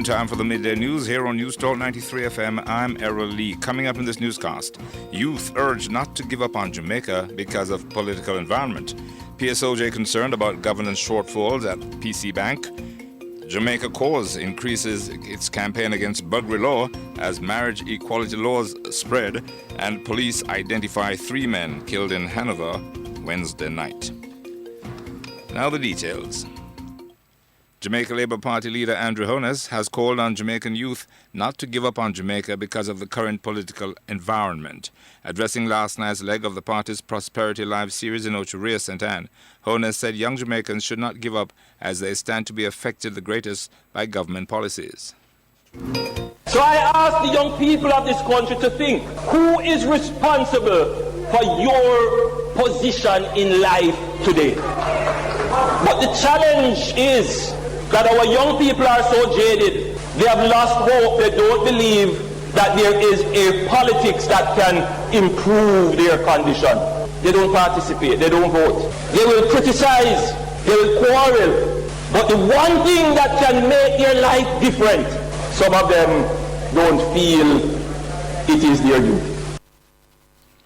time for the midday news here on News Talk 93 FM. I'm Errol Lee. Coming up in this newscast, youth urged not to give up on Jamaica because of political environment. PSOJ concerned about governance shortfalls at PC Bank. Jamaica Cause increases its campaign against buggery law as marriage equality laws spread, and police identify 3 men killed in Hanover Wednesday night. Now the details. Jamaica Labour Party leader Andrew Holness has called on Jamaican youth not to give up on Jamaica because of the current political environment. Addressing last night's leg of the party's Prosperity Live series in Ocho-Rio, St. Anne, Holness said young Jamaicans should not give up as they stand to be affected the greatest by government policies. So I ask the young people of this country to think, who is responsible for your position in life today? But the challenge is that our young people are so jaded. They have lost hope. They don't believe that there is a politics that can improve their condition. They don't participate. They don't vote. They will criticize. They will quarrel. But the one thing that can make their life different, some of them don't feel it is their youth.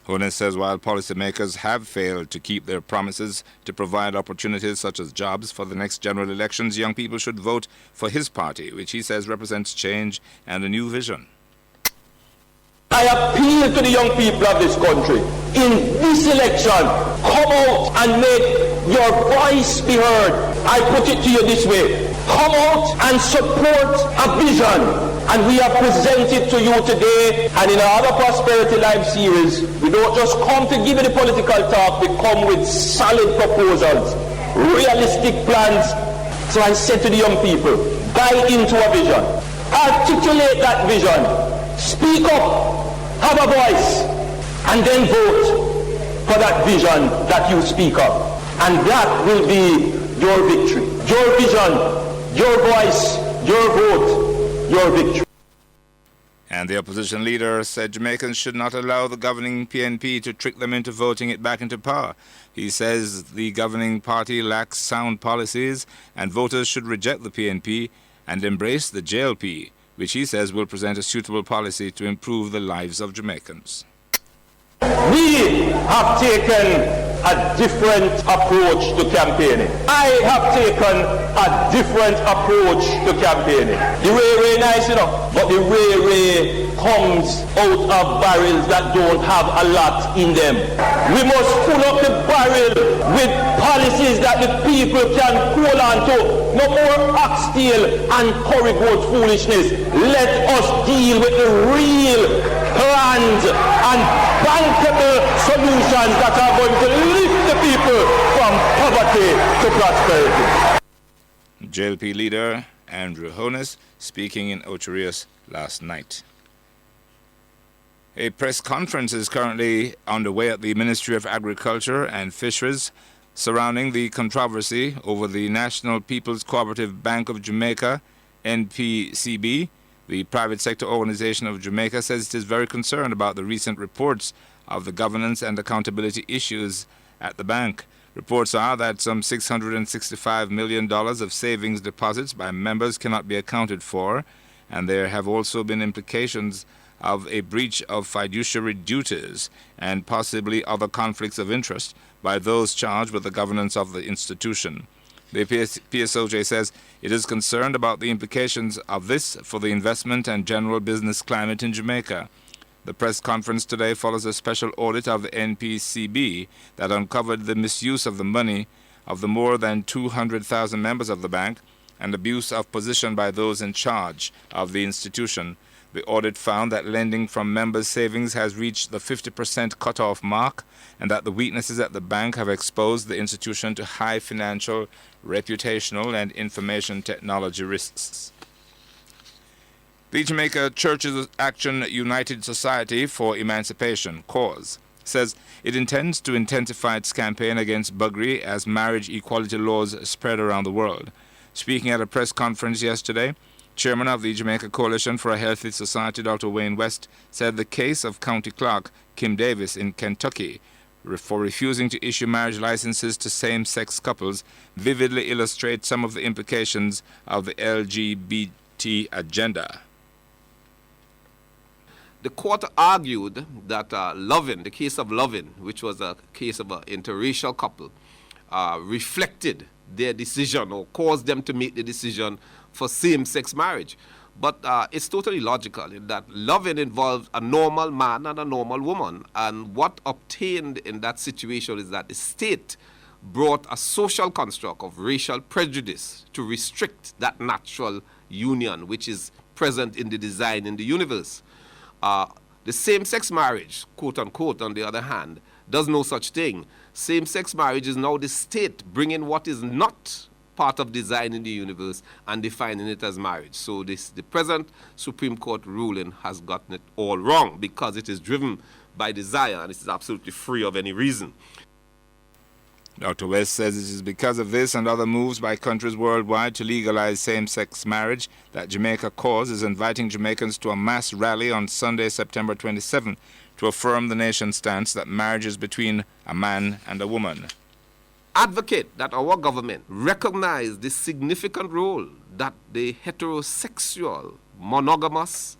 Holness says while policymakers have failed to keep their promises to provide opportunities such as jobs for the next general elections, young people should vote for his party, which he says represents change and a new vision. I appeal to the young people of this country. In this election, come out and make your voice be heard. I put it to you this way. Come out and support a vision. And we have presented to you today, and in our other Prosperity Live series, we don't just come to give you the political talk, we come with solid proposals, realistic plans. So I said to the young people, buy into a vision, articulate that vision, speak up, have a voice, and then vote for that vision that you speak of. And that will be your victory, your vision, your voice, your vote, your victory. And the opposition leader said Jamaicans should not allow the governing PNP to trick them into voting it back into power. He says the governing party lacks sound policies and voters should reject the PNP and embrace the JLP, which he says will present a suitable policy to improve the lives of Jamaicans. We have taken a different approach to campaigning. I have taken a different approach to campaigning. The ray nice enough, but the ray comes out of barrels that don't have a lot in them. We must fill up the barrel with policies that the people can hold on to. No more oxtail and curry goat foolishness. Let us deal with the real plans and bankable solutions that are going to lift the people from poverty to prosperity. JLP leader Andrew Holness speaking in Ocho-Rio last night. A press conference is currently underway at the Ministry of Agriculture and Fisheries surrounding the controversy over the National People's Cooperative Bank of Jamaica, NPCB. The private sector organization of Jamaica says it is very concerned about the recent reports of the governance and accountability issues at the bank. Reports are that some $665 million of savings deposits by members cannot be accounted for, and there have also been implications of a breach of fiduciary duties and possibly other conflicts of interest by those charged with the governance of the institution. The PSOJ says it is concerned about the implications of this for the investment and general business climate in Jamaica. The press conference today follows a special audit of the NPCB that uncovered the misuse of the money of the more than 200,000 members of the bank and abuse of position by those in charge of the institution. The audit found that lending from members' savings has reached the 50% cutoff mark and that the weaknesses at the bank have exposed the institution to high financial, reputational, and information technology risks. The Jamaica Churches Action United Society for Emancipation, CAUSE, says it intends to intensify its campaign against buggery as marriage equality laws spread around the world. Speaking at a press conference yesterday, Chairman of the Jamaica Coalition for a Healthy Society, Dr. Wayne West, said the case of County Clerk Kim Davis in Kentucky for refusing to issue marriage licenses to same-sex couples vividly illustrates some of the implications of the LGBT LGBT agenda. The court argued that the case of Lovin, which was a case of an interracial couple, reflected their decision or caused them to make the decision for same-sex marriage. But it's totally logical in that Lovin involves a normal man and a normal woman. And what obtained in that situation is that the state brought a social construct of racial prejudice to restrict that natural union, which is present in the design in the universe. The same-sex marriage, quote-unquote, on the other hand, does no such thing. Same-sex marriage is now the state bringing what is not part of design in the universe and defining it as marriage. So the present Supreme Court ruling has gotten it all wrong because it is driven by desire and it is absolutely free of any reason. Dr. West says it is because of this and other moves by countries worldwide to legalize same-sex marriage that Jamaica Cause is inviting Jamaicans to a mass rally on Sunday, September 27, to affirm the nation's stance that marriage is between a man and a woman. Advocate that our government recognize the significant role that the heterosexual, monogamous,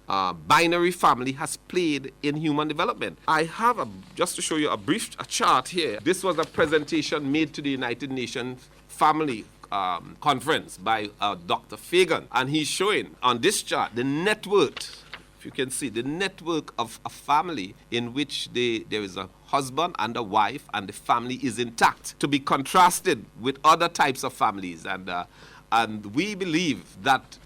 binary family has played in human development. I have, just to show you a chart here. This was a presentation made to the United Nations Family Conference by Dr. Fagan. And he's showing on this chart the net worth. You can see the network of a family in which there is a husband and a wife and the family is intact, to be contrasted with other types of families. And we believe that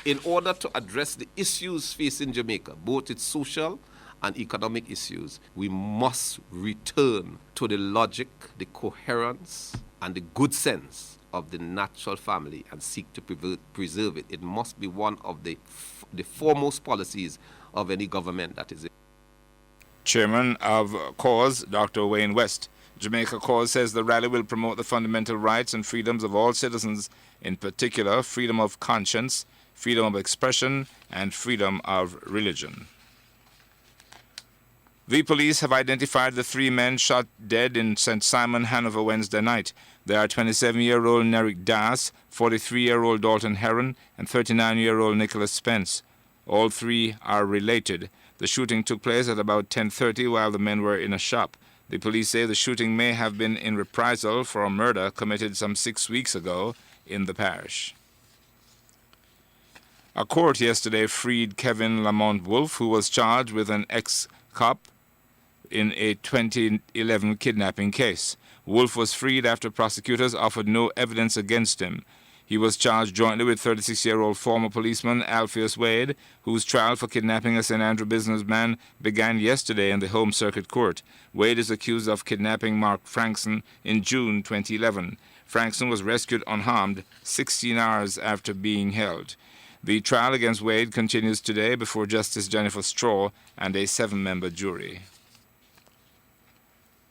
in order to address the issues facing Jamaica, both its social and economic issues, we must return to the logic, the coherence, and the good sense of the natural family and seek to preserve it. It must be one of the foremost policies of any government that is. Chairman of Cause, Dr. Wayne West. Jamaica Cause says the rally will promote the fundamental rights and freedoms of all citizens, in particular freedom of conscience, freedom of expression, and freedom of religion. The police have identified the 3 men shot dead in St. Simon, Hanover, Wednesday night. They are 27-year-old Nerick Das, 43-year-old Dalton Heron, and 39-year-old Nicholas Spence. All 3 are related. The shooting took place at about 10:30 while the men were in a shop. The police say the shooting may have been in reprisal for a murder committed some 6 weeks ago in the parish. A court yesterday freed Kevin Lamont Wolfe, who was charged with an ex-cop in a 2011 kidnapping case. Wolfe was freed after prosecutors offered no evidence against him. He was charged jointly with 36-year-old former policeman Alpheus Wade, whose trial for kidnapping a St. Andrew businessman began yesterday in the Home Circuit Court. Wade is accused of kidnapping Mark Frankson in June 2011. Frankson was rescued unharmed 16 hours after being held. The trial against Wade continues today before Justice Jennifer Straw and a 7-member jury.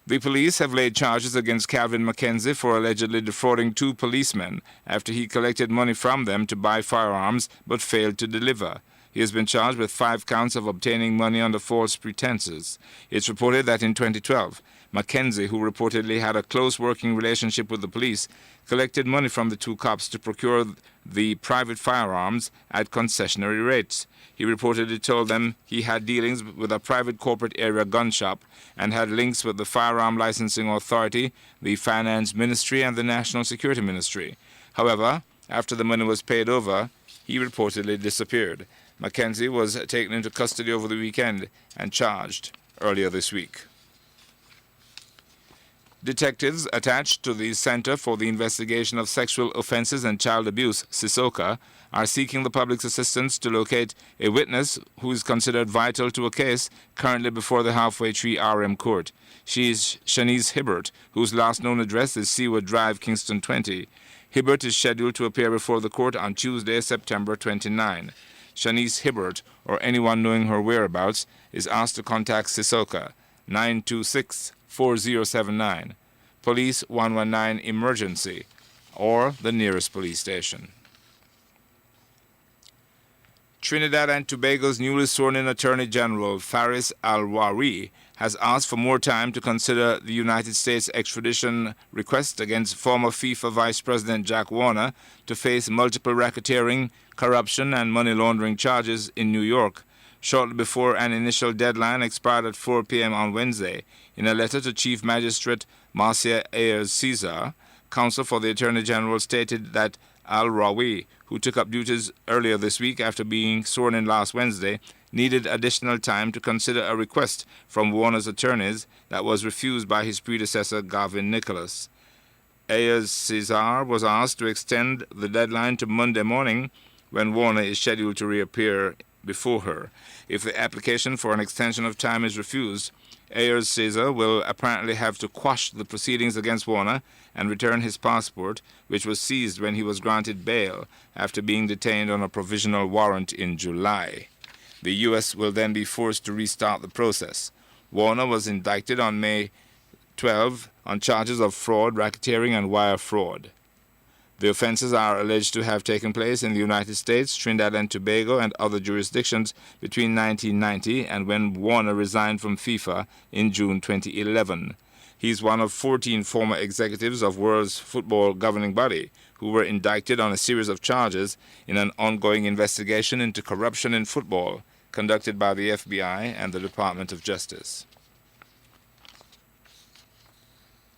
The police have laid charges against Calvin Mackenzie for allegedly defrauding 2 policemen after he collected money from them to buy firearms but failed to deliver. He has been charged with 5 counts of obtaining money under false pretenses. It's reported that in 2012, Mackenzie, who reportedly had a close working relationship with the police, collected money from the 2 cops to procure the private firearms at concessionary rates. He reportedly told them he had dealings with a private corporate area gun shop and had links with the Firearm Licensing Authority, the Finance Ministry, and the National Security Ministry. However, after the money was paid over, he reportedly disappeared. Mackenzie was taken into custody over the weekend and charged earlier this week. Detectives attached to the Center for the Investigation of Sexual Offenses and Child Abuse, CISOCA, are seeking the public's assistance to locate a witness who is considered vital to a case currently before the Halfway Tree RM Court. She is Shanice Hibbert, whose last known address is Seaward Drive, Kingston 20. Hibbert is scheduled to appear before the court on Tuesday, September 29. Shanice Hibbert, or anyone knowing her whereabouts, is asked to contact CISOCA 926-4079, Police 119 Emergency, or the nearest police station. Trinidad and Tobago's newly sworn-in Attorney General, Faris Al-Rawi, has asked for more time to consider the United States extradition request against former FIFA Vice President Jack Warner to face multiple racketeering, corruption, and money laundering charges in New York, shortly before an initial deadline expired at 4 p.m. on Wednesday. In a letter to Chief Magistrate Marcia Ayers Cesar, counsel for the Attorney General stated that Al-Rawi, who took up duties earlier this week after being sworn in last Wednesday, needed additional time to consider a request from Warner's attorneys that was refused by his predecessor, Gavin Nicholas. Ayers Cesar was asked to extend the deadline to Monday morning, when Warner is scheduled to reappear before her. If the application for an extension of time is refused, Ayers Cesar will apparently have to quash the proceedings against Warner and return his passport, which was seized when he was granted bail after being detained on a provisional warrant in July. The U.S. will then be forced to restart the process. Warner was indicted on May 12 on charges of fraud, racketeering, and wire fraud. The offenses are alleged to have taken place in the United States, Trinidad and Tobago, and other jurisdictions between 1990 and when Warner resigned from FIFA in June 2011. He's one of 14 former executives of World's football governing body who were indicted on a series of charges in an ongoing investigation into corruption in football conducted by the FBI and the Department of Justice.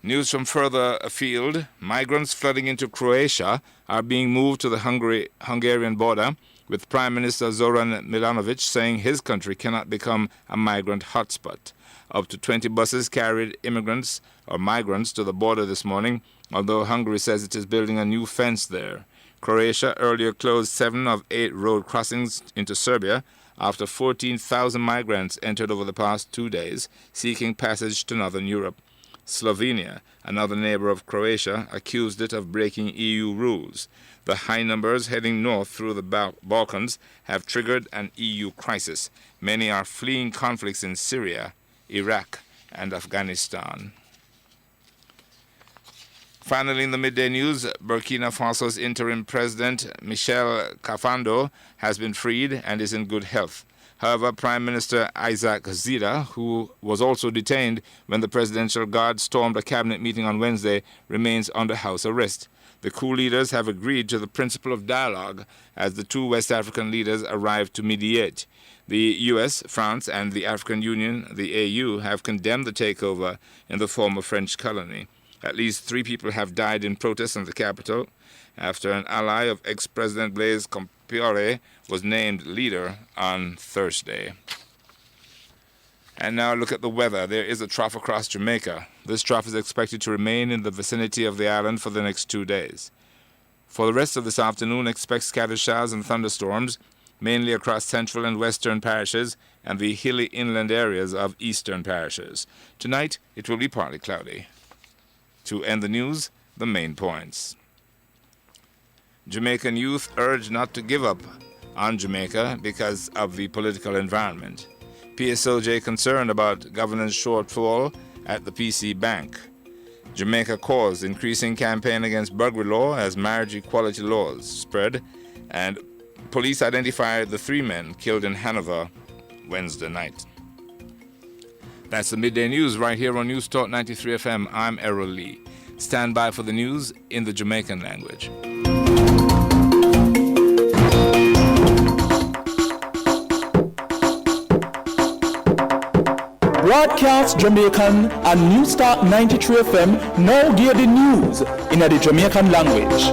News from further afield: migrants flooding into Croatia are being moved to the Hungarian border, with Prime Minister Zoran Milanovic saying his country cannot become a migrant hotspot. Up to 20 buses carried immigrants or migrants to the border this morning, although Hungary says it is building a new fence there. Croatia earlier closed 7 of 8 road crossings into Serbia after 14,000 migrants entered over the past 2 days, seeking passage to northern Europe. Slovenia, another neighbor of Croatia, accused it of breaking EU rules. The high numbers heading north through the Balkans have triggered an EU crisis. Many are fleeing conflicts in Syria, Iraq, and Afghanistan. Finally, in the midday news, Burkina Faso's interim president, Michel Kafando, has been freed and is in good health. However, Prime Minister Isaac Zida, who was also detained when the Presidential Guard stormed a cabinet meeting on Wednesday, remains under house arrest. The coup leaders have agreed to the principle of dialogue as the 2 West African leaders arrive to mediate. The U.S., France, and the African Union, the AU, have condemned the takeover in the former French colony. At least 3 people have died in protests in the capital after an ally of ex-President Blaise Compaoré was named leader on Thursday. And now look at the weather. There is a trough across Jamaica. This trough is expected to remain in the vicinity of the island for the next 2 days. For the rest of this afternoon, expect scattered showers and thunderstorms, mainly across central and western parishes and the hilly inland areas of eastern parishes. Tonight, it will be partly cloudy. To end the news, the main points. Jamaican youth urged not to give up on Jamaica because of the political environment. PSOJ concerned about governance shortfall at the PC Bank. Jamaica calls increasing campaign against burglary law as marriage equality laws spread. And police identified the 3 men killed in Hanover Wednesday night. That's the midday news right here on News Talk 93 FM. I'm Errol Lee. Stand by for the news in the Jamaican language. Broadcast Jamaican and Newscast 93 FM now give the news in the Jamaican language.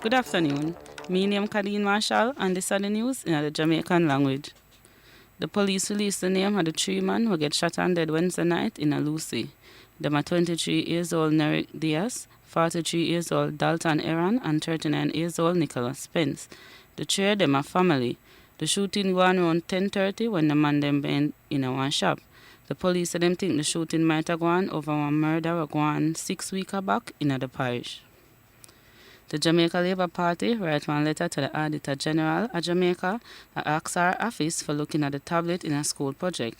Good afternoon. My name is Kadeen Marshall and this is the news in the Jamaican language. The police released the name of the 3 men who get shot and dead Wednesday night in a Lucy. Them are 23 years old Nerick Diaz, 43 years old Dalton Aaron, and 39 years old Nicholas Spence. The 3 of them are family. The shooting went around 10:30 when the man them been in a one shop. The police said them think the shooting might have gone over one murder or gone 6 weeks back in the parish. The Jamaica Labour Party write one letter to the Auditor General of Jamaica and ask our office for looking at the tablet in a school project.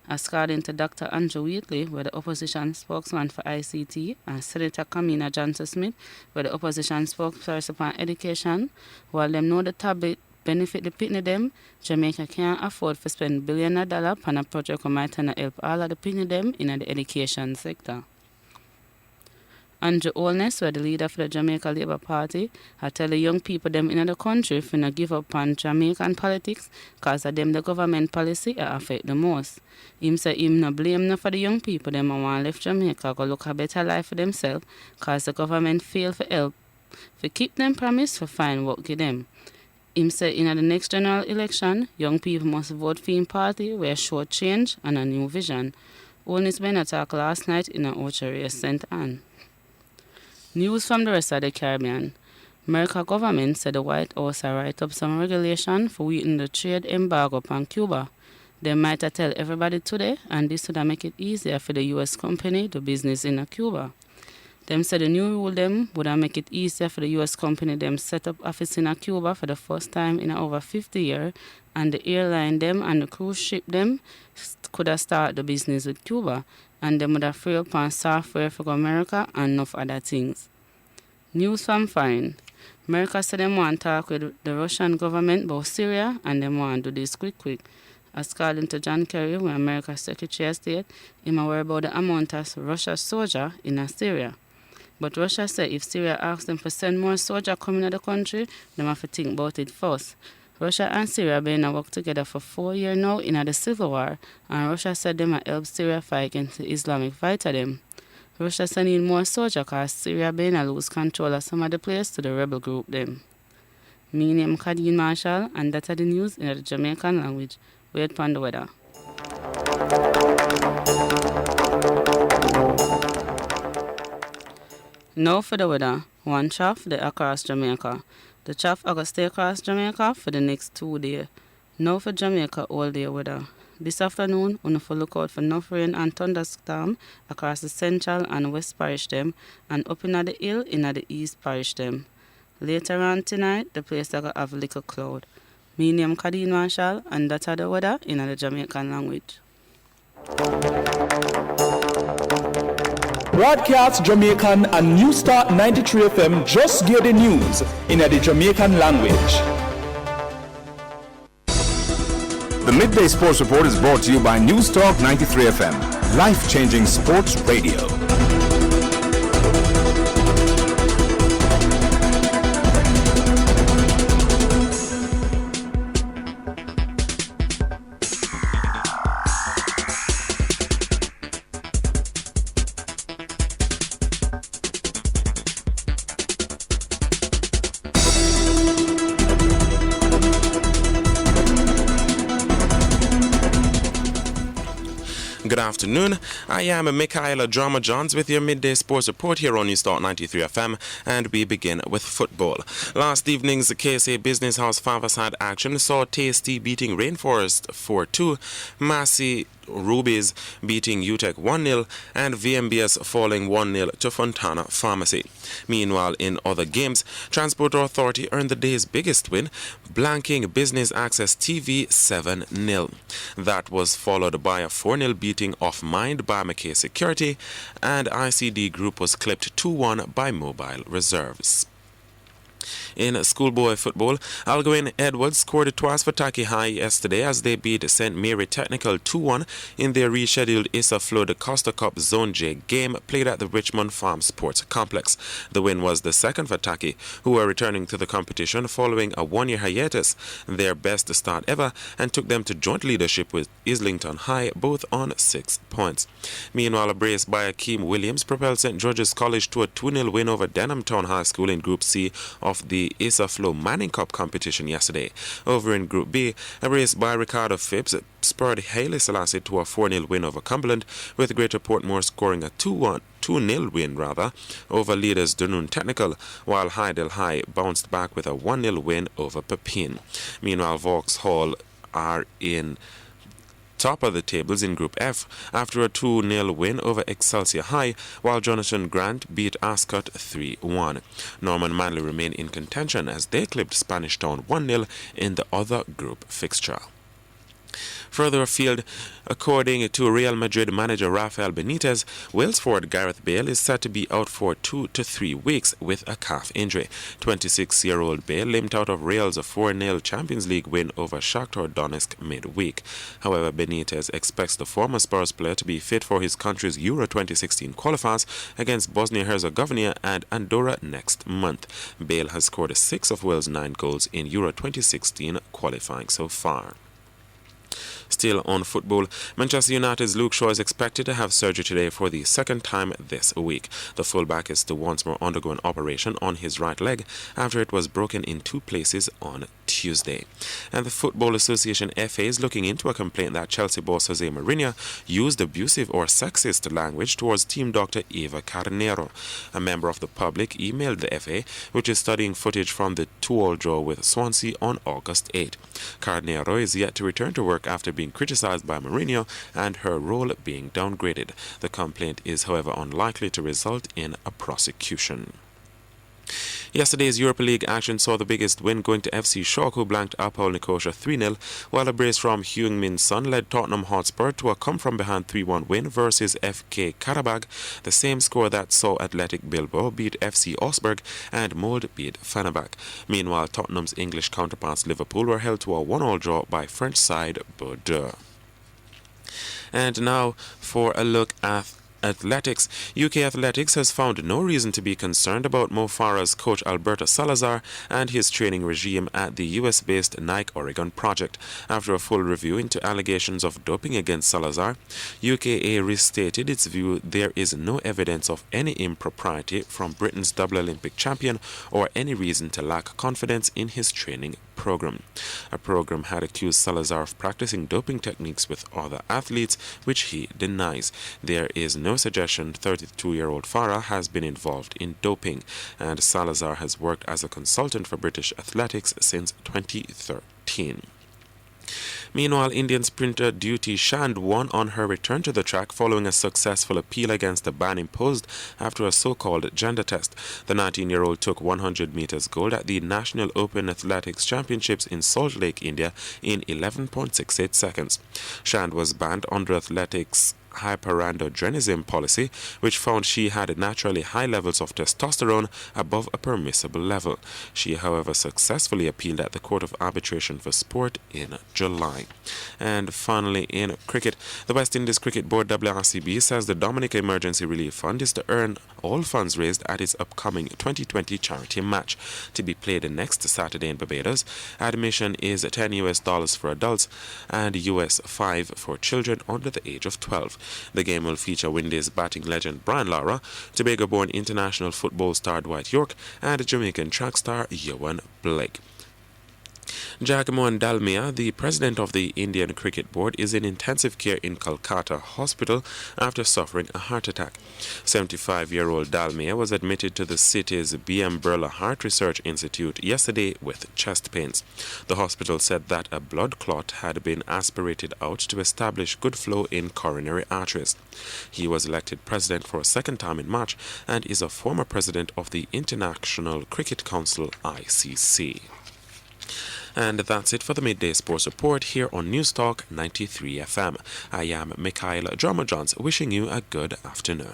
According to Dr. Andrew Wheatley, where the opposition spokesman for ICT, and Senator Kamina Johnson-Smith, where the opposition spokesperson for education, while them know the tablet benefit the pitney them, Jamaica can't afford to spend billions of dollars on a project that might help all of the pitney them in the education sector. Andrew Holness, where the leader for the Jamaica Labour Party, had tell the young people them in the country to not give up on Jamaican politics because of them the government policy affect the most. Him say him no blame no for the young people them who want left Jamaica go look a better life for themselves because the government fail for help to keep them promise to find work give them. Him say in the next general election, young people must vote for him party where show change and a new vision. Holness been attacked last night in a Ocheria St. Anne. News from the rest of the Caribbean. American government said the White House will write up some regulation for weakening the trade embargo upon Cuba. They might tell everybody today, and this would make it easier for the U.S. company to do business in Cuba. Them said the new rule them would make it easier for the U.S. company them set up office in Cuba for the first time in over 50 years, and the airline them and the cruise ship them could have started the business with Cuba, and them would have free up on software for America and enough other things. News from foreign. America said them want to talk with the Russian government about Syria, and them want to do this quick. As according to John Kerry, who America's Secretary of State, him aware about the amount of Russian soldier in Syria. But Russia said if Syria asks them to send more soldiers coming to the country, them have to think about it first. Russia and Syria been work together for 4 years now in the civil war, and Russia said them help Syria fight against the Islamic fighter them. Russia said need more soldiers because Syria been lose control of some of the place to the rebel group them. Me name Kadeen Marshall, and that's the news in the Jamaican language. Wait upon the weather. Now for the weather. One chaff the across Jamaica. The chaff are going to stay across Jamaica for the next 2 days. Now for Jamaica all day weather. This afternoon, we will look out for enough rain and thunderstorm across the central and west parish them, and up in the hill in the east parish them. Later on tonight, the place are going to have little cloud. Me name Kadeen Marshall, and that's the weather in the Jamaican language. Broadcast Jamaican and New Start 93 FM just gave the news in the Jamaican language. The Midday Sports Report is brought to you by News Talk 93 FM, life-changing sports radio. Good afternoon. I am Michaela Drama Johns with your midday sports report here on Newstalk 93 FM, and we begin with football. Last evening's KSA Business House five-a-side action saw Tasty beating Rainforest 4-2, Massey Rubies beating UTEC 1-0, and VMBS falling 1-0 to Fontana Pharmacy. Meanwhile, in other games, Transport Authority earned the day's biggest win, blanking Business Access TV 7-0. That was followed by a 4-0 beating of Mind by McKay Security, and ICD Group was clipped 2-1 by Mobile Reserves. In schoolboy football, Algoin Edwards scored twice for Taki High yesterday as they beat St. Mary Technical 2-1 in their rescheduled Issa Flood Costa Cup Zone J game played at the Richmond Farm Sports Complex. The win was the second for Taki, who are returning to the competition following a one-year hiatus, their best start ever, and took them to joint leadership with Islington High, both on 6 points. Meanwhile, a brace by Akeem Williams propelled St. George's College to a 2-0 win over Denham Town High School in Group C of the Issa Flow Manning Cup competition yesterday. Over in Group B, a race by Ricardo Phipps spurred Haile Selassie to a 4-0 win over Cumberland, with Greater Portmore scoring a 2-0 win over leaders Dunoon Technical, while Hydel High bounced back with a 1-0 win over Pepin. Meanwhile, Vauxhall are in top of the tables in Group F after a 2-0 win over Excelsior High, while Jonathan Grant beat Ascot 3-1. Norman Manley remain in contention as they clipped Spanish Town 1-0 in the other group fixture. Further afield, according to Real Madrid manager Rafael Benitez, Wales forward Gareth Bale is set to be out for 2 to 3 weeks with a calf injury. 26-year-old Bale limped out of Real's 4-0 Champions League win over Shakhtar Donetsk midweek. However, Benitez expects the former Spurs player to be fit for his country's Euro 2016 qualifiers against Bosnia-Herzegovina and Andorra next month. Bale has scored 6 of Wales' 9 goals in Euro 2016 qualifying so far. Still on football, Manchester United's Luke Shaw is expected to have surgery today for the second time this week. The fullback is to once more undergo an operation on his right leg after it was broken in 2 places on Tuesday. And the Football Association FA is looking into a complaint that Chelsea boss Jose Mourinho used abusive or sexist language towards team doctor Eva Carneiro. A member of the public emailed the FA, which is studying footage from the 2-2 draw with Swansea on August 8. Carneiro is yet to return to work after being criticized by Mourinho and her role being downgraded. The complaint is, however, unlikely to result in a prosecution. Yesterday's Europa League action saw the biggest win going to FC Schalke, who blanked Apoel Nicosia 3-0, while a brace from Heung-min Son led Tottenham Hotspur to a come-from-behind 3-1 win versus FK Karabag, the same score that saw Athletic Bilbao beat FC Augsburg and Molde beat Fenerbahce. Meanwhile, Tottenham's English counterparts Liverpool were held to a 1-1 draw by French side Bordeaux. And now for a look at athletics. UK Athletics has found no reason to be concerned about Mo Farah's coach Alberto Salazar and his training regime at the US-based Nike Oregon project. After a full review into allegations of doping against Salazar, UKA restated its view there is no evidence of any impropriety from Britain's double Olympic champion or any reason to lack confidence in his training program. A program had accused Salazar of practicing doping techniques with other athletes, which he denies. There is no suggestion 32-year-old Farah has been involved in doping, and Salazar has worked as a consultant for British athletics since 2013. Meanwhile, Indian sprinter Duty Chand won on her return to the track following a successful appeal against the ban imposed after a so-called gender test. The 19-year-old took 100 meters gold at the National Open Athletics Championships in Salt Lake, India in 11.68 seconds. Chand was banned under athletics hyperandrogenism policy, which found she had naturally high levels of testosterone above a permissible level. She, however, successfully appealed at the Court of Arbitration for Sport in July. And finally, in cricket, the West Indies Cricket Board WRCB says the Dominica Emergency Relief Fund is to earn all funds raised at its upcoming 2020 charity match, to be played next Saturday in Barbados. Admission is $10 for adults and $5 for children under the age of 12. The game will feature Windies batting legend Brian Lara, Tobago-born international football star Dwight York, and Jamaican track star Ewan Blake. Jagmohan Dalmia, the president of the Indian Cricket Board, is in intensive care in Kolkata Hospital after suffering a heart attack. 75-year-old Dalmia was admitted to the city's B.M. Birla Heart Research Institute yesterday with chest pains. The hospital said that a blood clot had been aspirated out to establish good flow in coronary arteries. He was elected president for a second time in March and is a former president of the International Cricket Council, ICC. And that's it for the Midday Sports Report here on Newstalk 93 FM. I am Mikhail Drama-Johns, wishing you a good afternoon.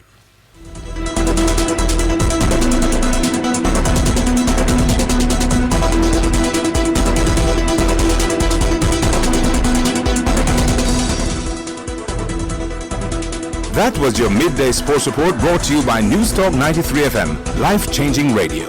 That was your Midday Sports Report, brought to you by Newstalk 93 FM, life-changing radio.